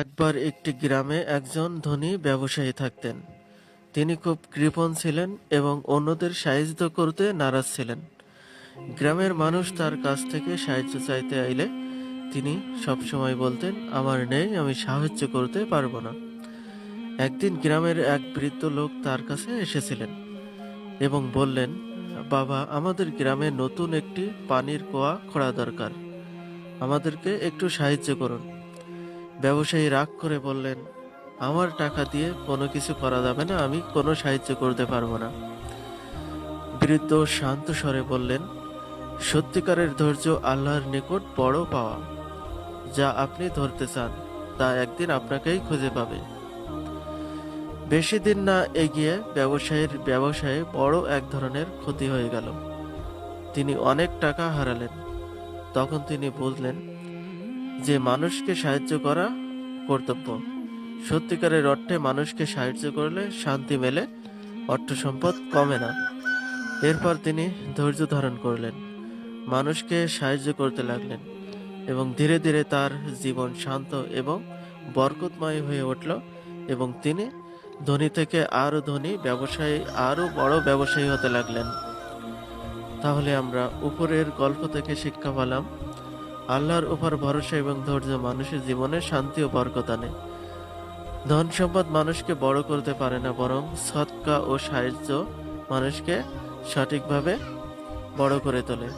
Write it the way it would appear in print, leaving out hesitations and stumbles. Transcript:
একবার একটি গ্রামে একজন ধনী ব্যবসায়ী থাকতেন। তিনি খুব কৃপণ ছিলেন এবং অন্যদের সাহায্য করতে নারাজ ছিলেন। গ্রামের মানুষ তার কাছ থেকে সাহায্য চাইতে আইলে তিনি সবসময় বলতেন, আমার নেই, আমি সাহায্য করতে পারবো না। একদিন গ্রামের এক বৃদ্ধ লোক তার কাছে এসেছিলেন এবং বললেন, বাবা, আমাদের গ্রামে নতুন একটি পানির কুয়া খোঁড়া দরকার, আমাদেরকে একটু সাহায্য করুন। ব্যবসায়ী রাগ করে বললেন, আমার টাকা দিয়ে কোনো কিছু করা যাবে না, আমি কোনো সাহায্য করতে পারবো না। বৃদ্ধ শান্ত স্বরে বললেন, সত্যিকারের ধৈর্য আল্লাহর নিকট বড় পাওয়া। যা আপনি ধরতে চান তা একদিন আপনাকেই খুঁজে পাবে। বেশি দিন না এগিয়ে ব্যবসায়ীর ব্যবসায়ে বড় এক ধরনের ক্ষতি হয়ে গেল। তিনি অনেক টাকা হারালেন। তখন তিনি বুঝলেন যে মানুষকে সাহায্য করা কর্তব্য। সত্যিকারের অর্থে মানুষকে সাহায্য করলে শান্তি মেলে, অর্থ সম্পদ কমে না। এরপর তিনি ধৈর্য ধারণ করলেন, মানুষকে সাহায্য করতে লাগলেন এবং ধীরে ধীরে তার জীবন শান্ত এবং বরকতময় হয়ে উঠল এবং তিনি ধনী থেকে আরো ধনী ব্যবসায়ী, আরো বড় ব্যবসায়ী হতে লাগলেন। তাহলে আমরা উপরের গল্প থেকে শিক্ষা পেলাম, আল্লাহর উপর ভরসা এবং ধৈর্য মানুষের জীবনে শান্তি ও বরকত আনে। ধন সম্পদ মানুষকে বড় করতে পারে না, বরং সদকা ও সাহায্য মানুষকে সঠিকভাবে বড় করে তোলে।